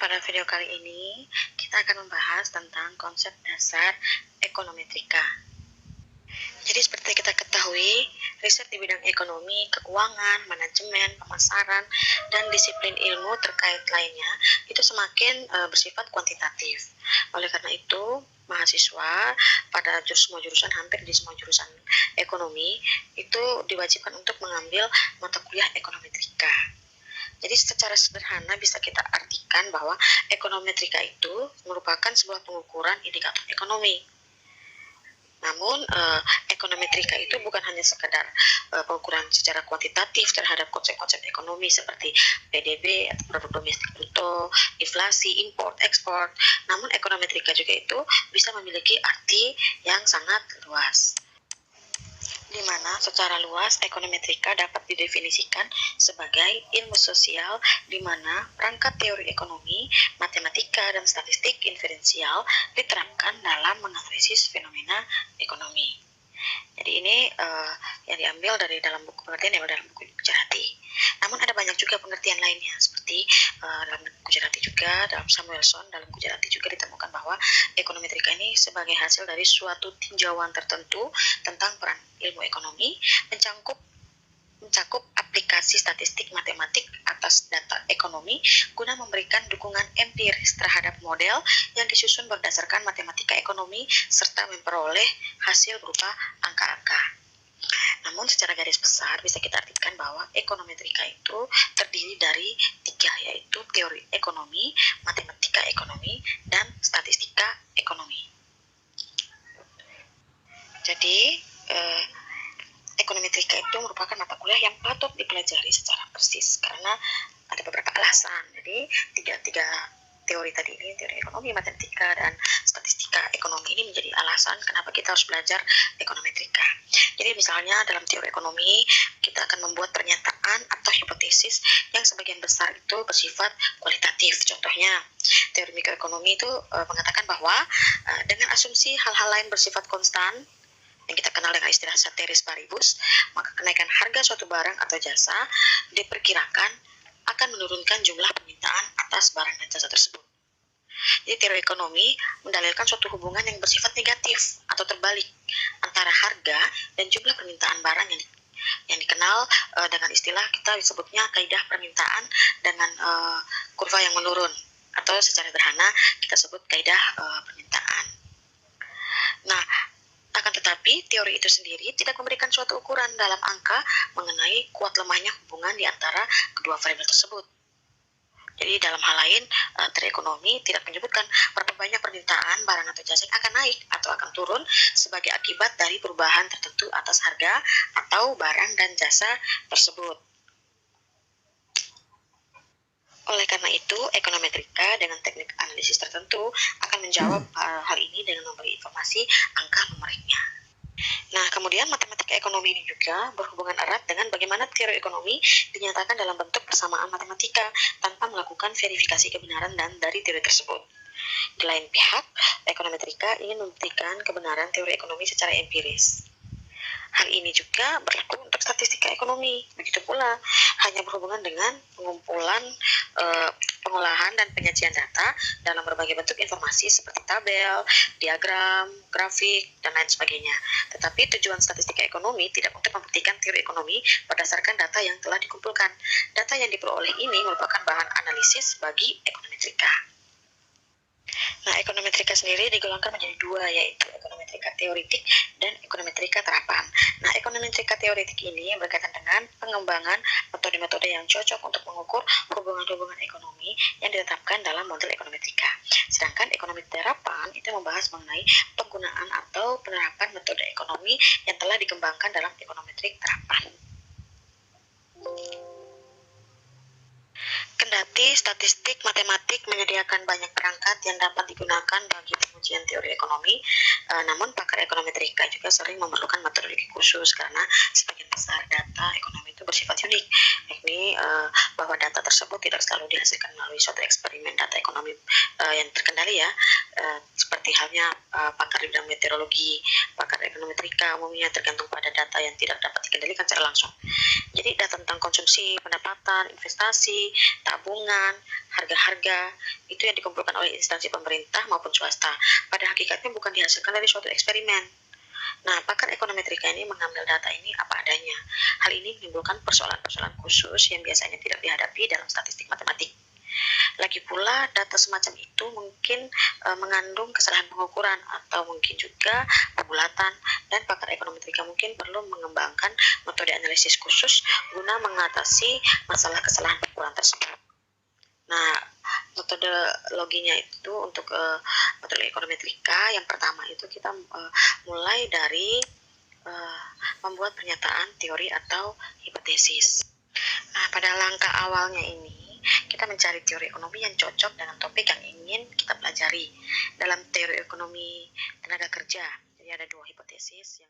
pada video kali ini kita akan membahas tentang konsep dasar ekonometrika. Jadi seperti kita ketahui, riset di bidang ekonomi, keuangan, manajemen, pemasaran, dan disiplin ilmu terkait lainnya itu semakin bersifat kuantitatif. Oleh karena itu, mahasiswa pada semua jurusan, hampir di semua jurusan ekonomi, itu diwajibkan untuk mengambil mata kuliah ekonometrika. Jadi secara sederhana bisa kita artikan bahwa ekonometrika itu merupakan sebuah pengukuran indikator ekonomi. Namun ekonometrika itu bukan hanya sekedar pengukuran secara kuantitatif terhadap konsep-konsep ekonomi seperti PDB atau produk domestik bruto, inflasi, import, ekspor. Namun ekonometrika juga itu bisa memiliki arti yang sangat luas, di mana secara luas ekonometrika dapat didefinisikan sebagai ilmu sosial di mana perangkat teori ekonomi, matematika, dan statistik inferensial diterapkan dalam menganalisis fenomena ekonomi. Jadi ini yang diambil dari dalam buku pengertian, yang dalam buku Gujarati. Namun ada banyak juga pengertian lainnya, seperti dalam Gujarati juga, dalam Samuelson, dalam Gujarati juga ditemukan bahwa ekonometrika ini sebagai hasil dari suatu tinjauan tertentu tentang peran ilmu ekonomi mencakup aplikasi statistik matematik atas data ekonomi guna memberikan dukungan empiris terhadap model yang disusun berdasarkan matematika ekonomi serta memperoleh hasil berupa angka-angka. Namun secara garis besar bisa kita artikan bahwa ekonometrika itu terdiri dari 3, yaitu teori ekonomi, matematika ekonomi, dan statistika ekonomi. Jadi ekonometrika itu merupakan mata kuliah yang patut dipelajari secara persis karena ada beberapa alasan. Jadi tiga teori tadi ini, teori ekonomi, matematika, dan statistika ekonomi ini menjadi alasan kenapa kita harus belajar ekonometrika. Jadi misalnya dalam teori ekonomi kita akan membuat pernyataan atau hipotesis yang sebagian besar itu bersifat kualitatif. Contohnya teori mikroekonomi itu mengatakan bahwa dengan asumsi hal-hal lain bersifat konstan yang kita kenal dengan istilah ceteris paribus, maka kenaikan harga suatu barang atau jasa diperkirakan akan menurunkan jumlah permintaan atas barang dan jasa tersebut. Jadi teori ekonomi mendalilkan suatu hubungan yang bersifat negatif atau terbalik antara harga dan jumlah permintaan barang yang dikenal dengan istilah kita disebutnya kaidah permintaan dengan kurva yang menurun, atau secara sederhana kita sebut kaidah permintaan. Nah, akan tetapi teori itu sendiri tidak memberikan suatu ukuran dalam angka mengenai kuat lemahnya hubungan di antara kedua variabel tersebut. Jadi dalam hal lain, teori ekonomi tidak menyebutkan berapa banyak permintaan barang atau jasa yang akan naik atau akan turun sebagai akibat dari perubahan tertentu atas harga atau barang dan jasa tersebut. Oleh karena itu, ekonometrika dengan teknik analisis tertentu akan menjawab hal ini dengan memberi informasi angka numeriknya. Nah, kemudian matematika ekonomi ini juga berhubungan erat dengan bagaimana teori ekonomi dinyatakan dalam bentuk persamaan matematika tanpa melakukan verifikasi kebenaran dan dari teori tersebut. Di lain pihak, ekonometrika ingin membuktikan kebenaran teori ekonomi secara empiris. Hal ini juga berlaku untuk statistika ekonomi. Begitu pula, hanya berhubungan dengan pengumpulan, pengolahan, dan penyajian data dalam berbagai bentuk informasi seperti tabel, diagram, grafik, dan lain sebagainya. Tetapi tujuan statistika ekonomi tidak untuk membuktikan teori ekonomi berdasarkan data yang telah dikumpulkan. Data yang diperoleh ini merupakan bahan analisis bagi ekonometrika. Nah, ekonometrika sendiri digolongkan menjadi 2, yaitu ekonometrika teoretik dan ekonometrika terapan. Nah, ekonometrika teoretik ini berkaitan dengan pengembangan metode-metode yang cocok untuk mengukur hubungan-hubungan ekonomi yang ditetapkan dalam model ekonometrika. Sedangkan ekonomi terapan itu membahas mengenai penggunaan atau penerapan metode ekonomi yang telah dikembangkan dalam ekonometrik terapan. Kendati statistik matematik menyediakan banyak perangkat yang dapat digunakan bagi pengujian teori ekonomi, namun pakar ekonometrika juga sering memerlukan metodologi khusus karena sebagian besar data ekonomi itu bersifat unik, yakni bahwa data tersebut tidak selalu dihasilkan melalui suatu eksperimen data ekonomi yang terkendali ya, seperti halnya pakar di bidang meteorologi, pakar ekonometrika umumnya tergantung pada data yang tidak dapat dikendalikan secara langsung. Jadi data tentang konsumsi, pendapatan, investasi, tabungan, harga-harga, itu yang dikumpulkan oleh instansi pemerintah maupun swasta. Pada hakikatnya bukan dihasilkan dari suatu eksperimen. Nah, pakar ekonometrika ini mengambil data ini apa adanya. Hal ini menimbulkan persoalan-persoalan khusus yang biasanya tidak dihadapi dalam statistik matematik. Lagi pula, data semacam itu mungkin mengandung kesalahan pengukuran atau mungkin juga pembulatan, dan pakar ekonometrika mungkin perlu mengembangkan metode analisis khusus guna mengatasi masalah kesalahan pengukuran tersebut. Nah, metodologinya itu untuk metode ekonometrika yang pertama itu kita mulai dari membuat pernyataan teori atau hipotesis. Nah, pada langkah awalnya ini kita mencari teori ekonomi yang cocok dengan topik yang ingin kita pelajari. Dalam teori ekonomi tenaga kerja, jadi ada dua hipotesis yang